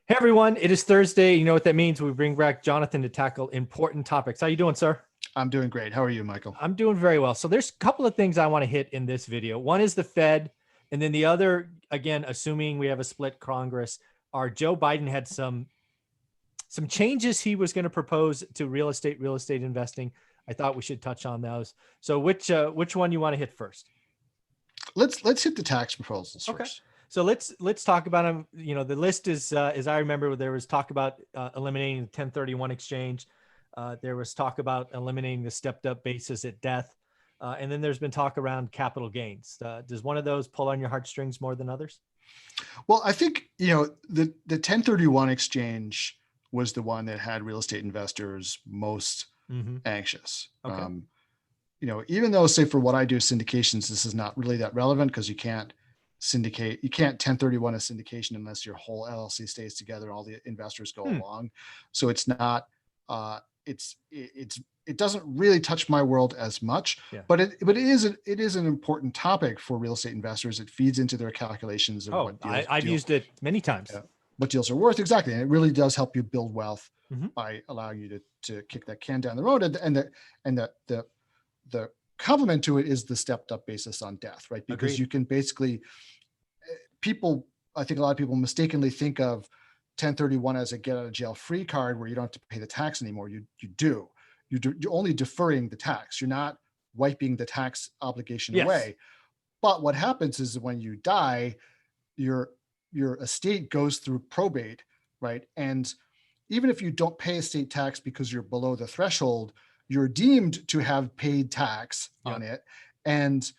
Hey everyone, it is Thursday. You know what that means. We bring back Jonathan to tackle important topics. How you doing, sir? I'm doing great. How are you, Michael? I'm doing very well. So there's a couple of things I want to hit in this video. One is the Fed, and then the other, again, assuming we have a split Congress, are Joe Biden had some changes he was going to propose to real estate investing. I thought we should touch on those. So which one you want to hit first? Let's hit the tax proposals first. So let's talk about them. You know, the list is, as I remember, there was talk about eliminating the 1031 exchange. There was talk about eliminating the stepped up basis at death. And then there's been talk around capital gains. Does one of those pull on your heartstrings more than others? Well, I think, the 1031 exchange was the one that had real estate investors most anxious. Okay. Even though, say, for what I do, syndications, this is not really that relevant because you can't 1031 a syndication unless your whole LLC stays together, all the investors go along. So it's not, it doesn't really touch my world as much, but it is an important topic for real estate investors. It feeds into their calculations of what deals, I've used it many times. What deals are worth, exactly. And it really does help you build wealth by allowing you to kick that can down the road. And the complement to it is the stepped up basis on death, right? Because Agreed. you can basically, I think a lot of people mistakenly think of 1031 as a get out of jail free card where you don't have to pay the tax anymore. You're only deferring the tax. You're not wiping the tax obligation away. But what happens is when you die, your estate goes through probate, right? And even if you don't pay estate tax because you're below the threshold, you're deemed to have paid tax on it. And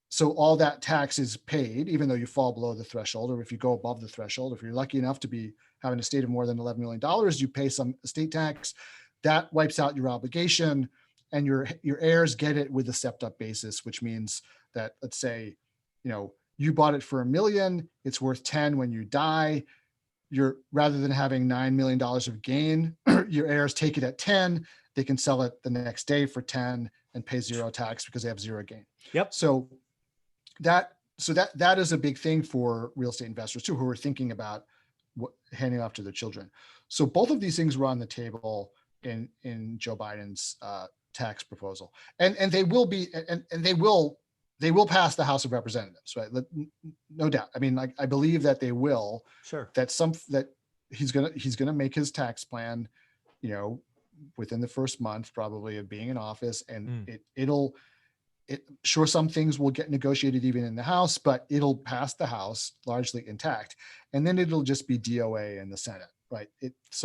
so all that tax is paid, even though you fall below the threshold, or if you go above the threshold. If you're lucky enough to be having an estate of more than $11 million, you pay some estate tax. That wipes out your obligation, and your heirs get it with a stepped up basis, which means that, let's say, you bought it for $1 million, it's worth 10 when you die. Rather than having $9 million of gain, your heirs take it at 10. They can sell it the next day for 10 and pay zero tax because they have zero gain. Yep. So that is a big thing for real estate investors too, who are thinking about handing off to their children. So both of these things were on the table in Joe Biden's tax proposal, and they will be, and they will pass the House of Representatives, right? No doubt. I mean, I believe that they will. Sure. That he's gonna make his tax plan, within the first month probably of being in office, and sure, some things will get negotiated even in the House, but it'll pass the House largely intact, and then it'll just be DOA in the Senate, right? It's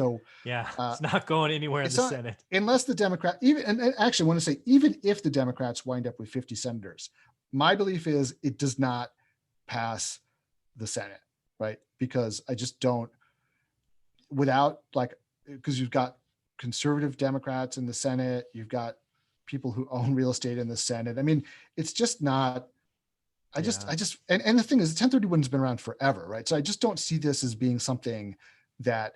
not going anywhere in the Senate unless the Democrat, and actually I want to say, even if the Democrats wind up with 50 senators, my belief is it does not pass the Senate, right? Because I just don't, because you've got conservative Democrats in the Senate, you've got people who own real estate in the Senate. I mean, it's just not, and the thing is, 1031 has been around forever, right? So I just don't see this as being something that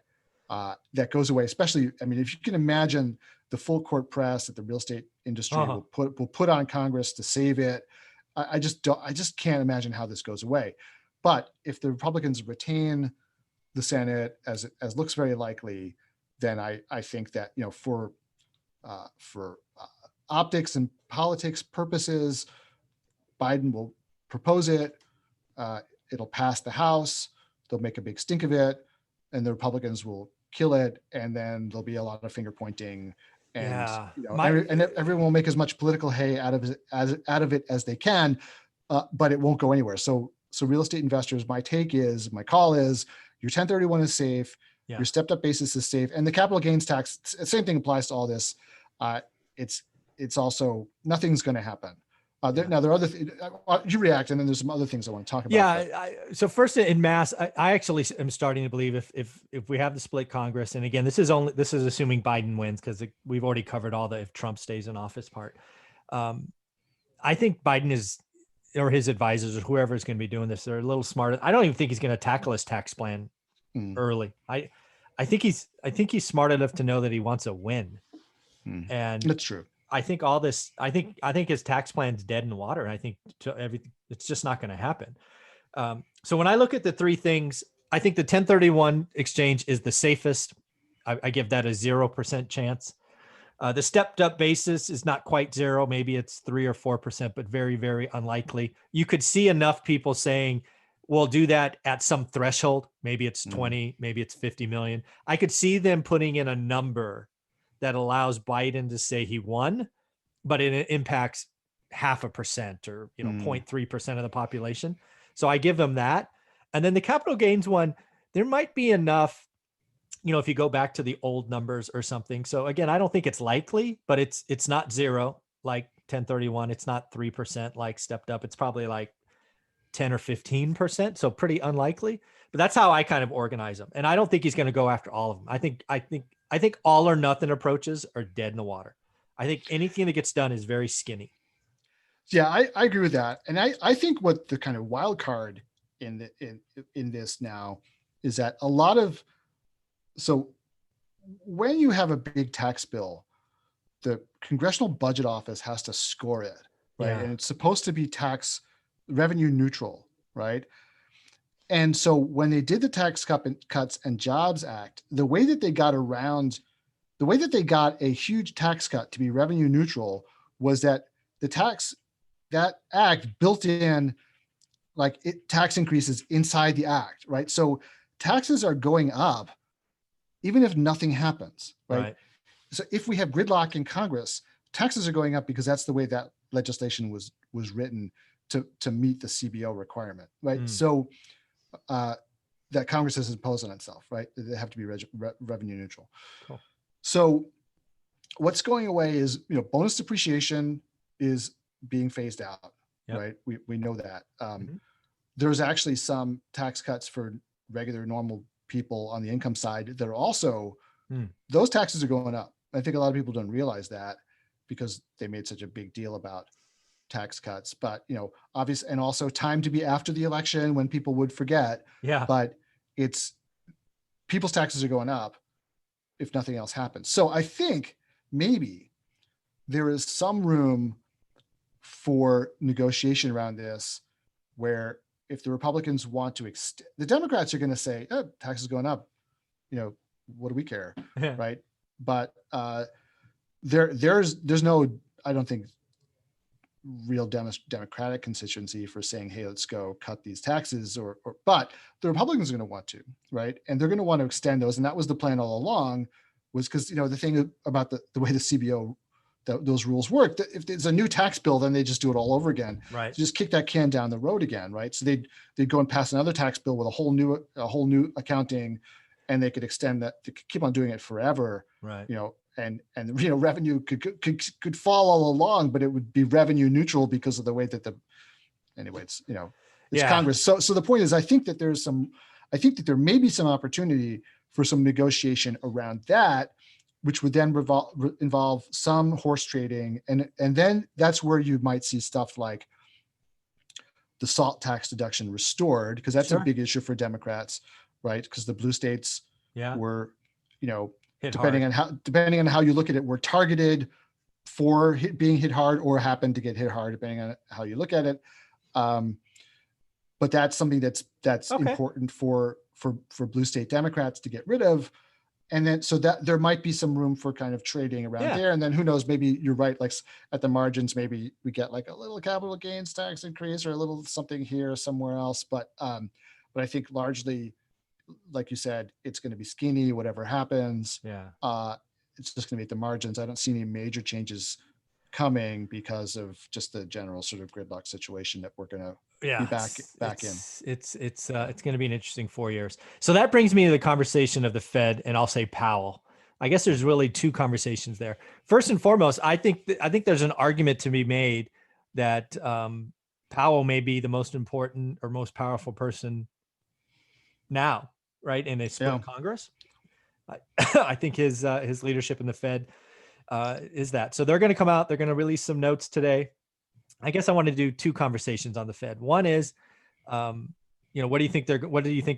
goes away, especially, I mean, if you can imagine the full court press that the real estate industry will put on Congress to save it. I just can't imagine how this goes away. But if the Republicans retain the Senate, as looks very likely, then I think that, for optics and politics purposes, Biden will propose it. It'll pass the House. They'll make a big stink of it, and the Republicans will kill it. And then there'll be a lot of finger pointing, and everyone will make as much political hay out of it as they can, but it won't go anywhere. So real estate investors, my call is your 1031 is safe. Your stepped up basis is safe, and the capital gains tax, same thing applies to all this. It's also, nothing's going to happen. Now there are other things you react, and then there's some other things I want to talk about. So first, in mass, I actually am starting to believe if we have the split Congress, and again, this is assuming Biden wins, because we've already covered all the if Trump stays in office part. I think Biden or his advisors or whoever is going to be doing this, they're a little smarter. I don't even think he's going to tackle his tax plan early. I think he's smart enough to know that he wants a win, and that's true. I think all this, I think his tax plan's dead in the water. And I think everything, it's just not going to happen. So when I look at the three things, I think the 1031 exchange is the safest. I give that a 0% chance. The stepped up basis is not quite zero. Maybe it's 3 or 4%, but very, very unlikely. You could see enough people saying, we'll do that at some threshold. Maybe it's 20, maybe it's 50 million. I could see them putting in a number that allows Biden to say he won, but it impacts 0.5% or 0.3% of the population. So I give them that. And then the capital gains one, there might be enough, if you go back to the old numbers or something. So again, I don't think it's likely, but it's not zero like 1031. It's not 3% like stepped up. It's probably like 10 or 15%. So pretty unlikely, but that's how I kind of organize them. And I don't think he's going to go after all of them. I think all or nothing approaches are dead in the water. I think anything that gets done is very skinny. Yeah, I agree with that. And I think what the kind of wild card in this now is that so when you have a big tax bill, the Congressional Budget Office has to score it, right? Yeah. And it's supposed to be tax revenue neutral, right? And so when they did the Tax Cuts and Jobs Act, the way that they got a huge tax cut to be revenue neutral was that that act built in tax increases inside the act, right? So taxes are going up even if nothing happens, right? So if we have gridlock in Congress, taxes are going up because that's the way that legislation was written to meet the CBO requirement, right? So that Congress has imposed on itself, right? They have to be revenue neutral. Cool. So what's going away is, bonus depreciation is being phased out, right? We know that. There's actually some tax cuts for regular normal people on the income side that are also, those taxes are going up. I think a lot of people don't realize that because they made such a big deal about tax cuts, but obviously, and also time to be after the election when people would forget. Yeah. But people's taxes are going up if nothing else happens. So I think maybe there is some room for negotiation around this, where if the Republicans want to the Democrats are going to say, oh, taxes going up, what do we care, right? But there's no, I don't think, real Democratic constituency for saying, hey, let's go cut these taxes, but the Republicans are going to want to, right? And they're going to want to extend those. And that was the plan all along, was because, the thing about the way the CBO, those rules work, that if it's a new tax bill, then they just do it all over again. Right. So just kick that can down the road again, right? So they'd go and pass another tax bill with a whole new accounting, and they could extend that, they could keep on doing it forever. Right. And revenue could fall all along, but it would be revenue neutral because of the way that it's Congress. So the point is, I think that there may be some opportunity for some negotiation around that, which would then involve some horse trading. And then that's where you might see stuff like the SALT tax deduction restored, because that's a big issue for Democrats, right? Because the blue states were, depending on how you look at it, were targeted for being hit hard or happened to get hit hard, depending on how you look at it. But that's something that's important for blue state Democrats to get rid of. And then, so that there might be some room for kind of trading around there. And then who knows, maybe you're right, like at the margins, maybe we get like a little capital gains tax increase or a little something here somewhere else. But I think largely, like you said, it's going to be skinny, whatever happens. It's just going to be at the margins. I don't see any major changes coming because of just the general sort of gridlock situation that we're going to be back in. It's going to be an interesting 4 years. So that brings me to the conversation of the Fed, and I'll say Powell. I guess there's really two conversations there. First and foremost, I think there's an argument to be made that Powell may be the most important or most powerful person now, right, in a split Congress. I think his leadership in the Fed is that. So they're going to come out. They're going to release some notes today. I guess I want to do two conversations on the Fed. One is, what do you think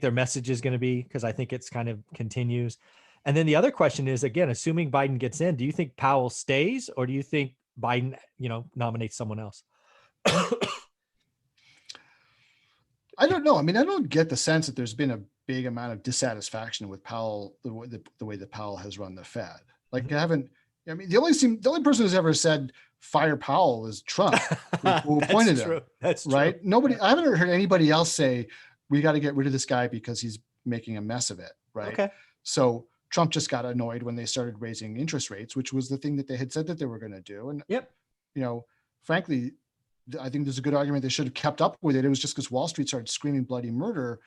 their message is going to be? Because I think it's kind of continues. And then the other question is, again, assuming Biden gets in, do you think Powell stays, or do you think Biden, nominates someone else? I don't know. I mean, I don't get the sense that there's been a big amount of dissatisfaction with Powell, the way that Powell has run the Fed. Like, I haven't. I mean, the only person who's ever said fire Powell is Trump, who That's appointed true. him. That's Right? true. Nobody. I haven't heard anybody else say we got to get rid of this guy because he's making a mess of it. Right? Okay. So Trump just got annoyed when they started raising interest rates, which was the thing that they had said that they were going to do. And Yep. Frankly, I think there's a good argument they should have kept up with it. It was just because Wall Street started screaming bloody murder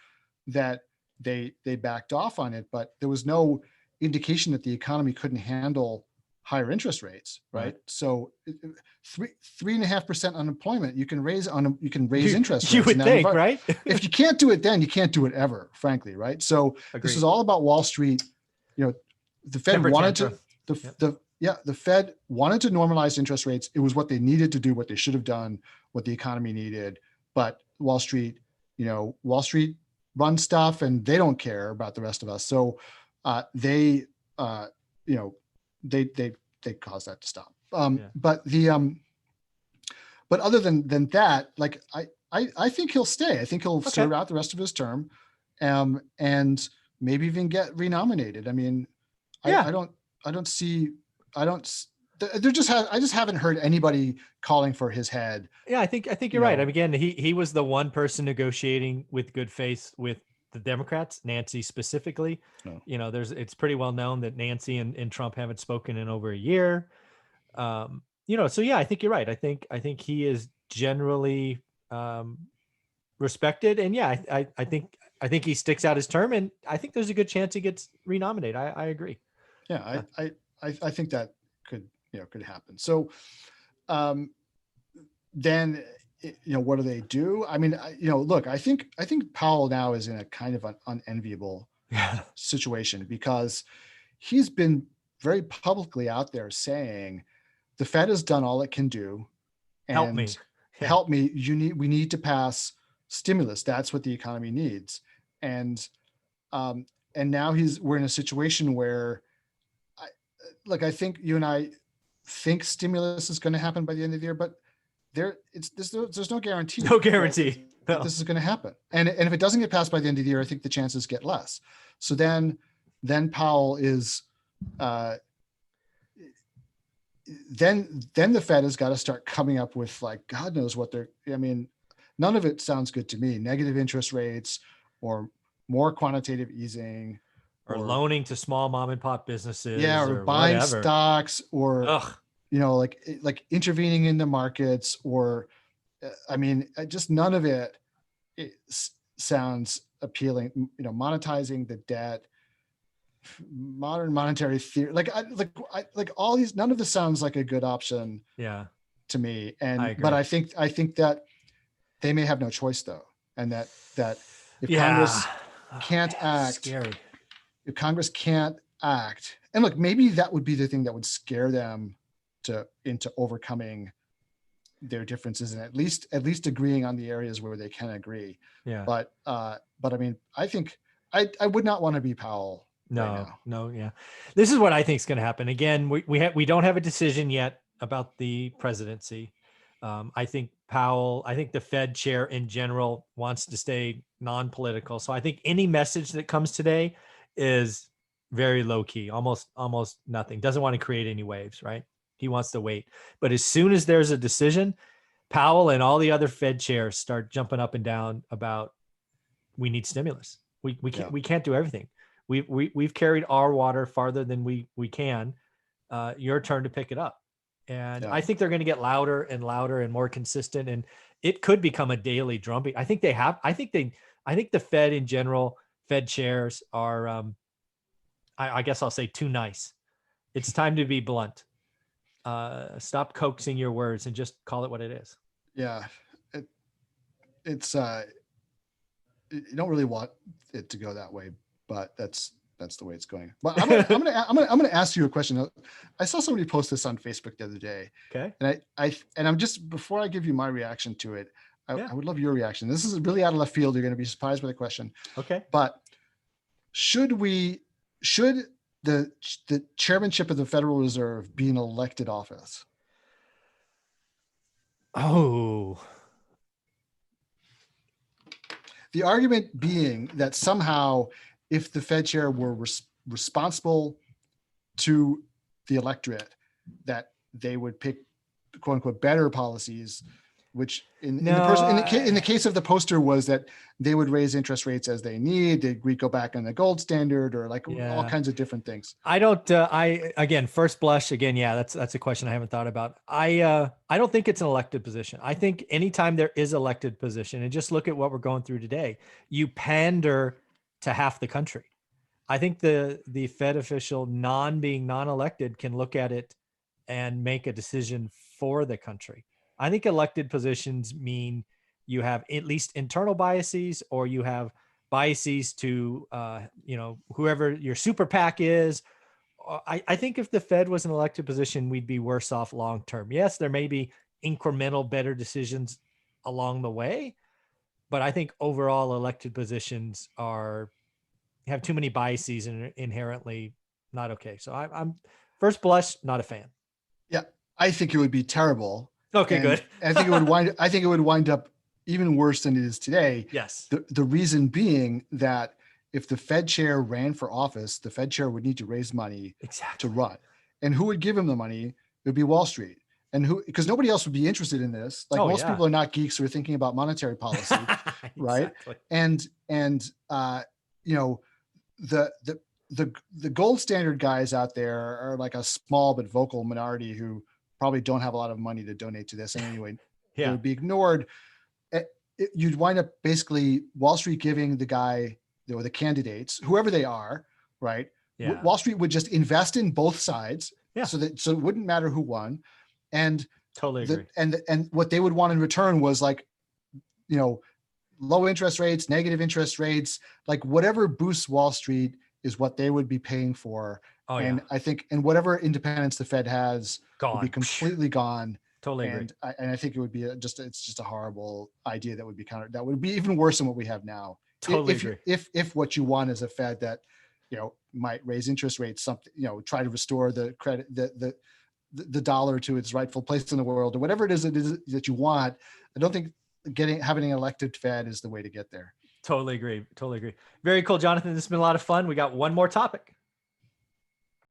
that they backed off on it. But there was no indication that the economy couldn't handle higher interest rates, right? So 3.5% unemployment, you can raise interest rates. You would think, right? If you can't do it then, you can't do it ever, frankly, right? So This is all about Wall Street. The Fed wanted to the Fed wanted to normalize interest rates. It was what they needed to do, what they should have done, what the economy needed. But Wall Street runs stuff, and they don't care about the rest of us. So they caused that to stop. But other than that, like I think he'll stay. I think he'll serve out the rest of his term, and maybe even get renominated. I mean, I just haven't heard anybody calling for his head. Yeah, I think you're right. I mean, again, he was the one person negotiating with good faith with the Democrats, Nancy specifically. Oh. It's pretty well known that Nancy and Trump haven't spoken in over a year. So yeah, I think you're right. I think he is generally respected, and yeah, I think he sticks out his term, and I think there's a good chance he gets renominated. I agree. Yeah, I think that could happen. So then what do they do? I mean, look, I think Powell now is in a kind of an unenviable situation, because he's been very publicly out there saying the Fed has done all it can do, and help me. We need to pass stimulus. That's what the economy needs. And now we're in a situation where I think you and I think stimulus is going to happen by the end of the year, but there's no guarantee. No guarantee that this is going to happen. And if it doesn't get passed by the end of the year, I think the chances get less. So then Powell is, then the Fed has got to start coming up with, like, God knows what none of it sounds good to me. Negative interest rates, or more quantitative easing, or loaning to small mom and pop businesses, or buying whatever. stocks, or like intervening in the markets, or just none of it sounds appealing. Monetizing the debt, modern monetary theory, like all these, none of this sounds like a good option to me. But I think that they may have no choice, though, and that if Congress can't act, scary. If Congress can't act, and look, maybe that would be the thing that would scare them into overcoming their differences, and at least agreeing on the areas where they can agree. Yeah. But I mean, I think I would not want to be Powell. No. Yeah. This is what I think is going to happen. Again, we don't have a decision yet about the presidency. I think the Fed chair in general wants to stay non-political. So I think any message that comes today is very low key, almost nothing. Doesn't want to create any waves, right? He wants to wait. But as soon as there's a decision, Powell and all the other Fed chairs start jumping up and down about, we need stimulus. We can't do everything. We've carried our water farther than we can. Your turn to pick it up. And I think they're going to get louder and louder and more consistent, and it could become a daily drumbeat. I think the Fed in general, Fed chairs are, I guess I'll say, too nice. It's time to be blunt. Stop coaxing your words and just call it what it is. Yeah. It's you don't really want it to go that way, but that's the way it's going. But I'm gonna ask you a question. I saw somebody post this on Facebook the other day. Okay. And I'm just, before I give you my reaction to it, I would love your reaction. This is really out of left field. You're going to be surprised by the question. Okay. But should the chairmanship of the Federal Reserve be an elected office? Oh. The argument being that somehow if the Fed chair were responsible to the electorate, that they would pick quote unquote better policies, which in the case of the poster was that they would raise interest rates as they need. They'd go back on the gold standard or like all kinds of different things. I don't, again, first blush again. Yeah, that's a question I haven't thought about. I don't think it's an elected position. I think anytime there is elected position, and just look at what we're going through today, you pander to half the country. I think the Fed official being non-elected can look at it and make a decision for the country. I think elected positions mean you have at least internal biases, or you have biases to, whoever your super PAC is. I think if the Fed was an elected position, we'd be worse off long-term. Yes, there may be incremental better decisions along the way, but I think overall elected positions have too many biases and are inherently not okay. So I'm first blush, not a fan. Yeah, I think it would be terrible. Okay, good. I think it would wind up even worse than it is today. Yes. The reason being that if the Fed chair ran for office, the Fed chair would need to raise money to run. And who would give him the money? It would be Wall Street. And because nobody else would be interested in this. Like most people are not geeks who are thinking about monetary policy, right? And the gold standard guys out there are like a small but vocal minority who probably don't have a lot of money to donate to this. And anyway, it would be ignored. You'd wind up basically Wall Street giving the guy, or the candidates, whoever they are, right? Yeah. Wall Street would just invest in both sides, so it wouldn't matter who won. And totally agree. And what they would want in return was like, low interest rates, negative interest rates, like whatever boosts Wall Street is what they would be paying for. And I think, and whatever independence the Fed has would be completely gone. Totally agree. And I think it would be it's just a horrible idea that would be even worse than what we have now. Totally agree. If what you want is a Fed that, might raise interest rates, try to restore the credit, the dollar to its rightful place in the world, or whatever it is that you want, I don't think having an elected Fed is the way to get there. Totally agree. Very cool, Jonathan. This has been a lot of fun. We got one more topic.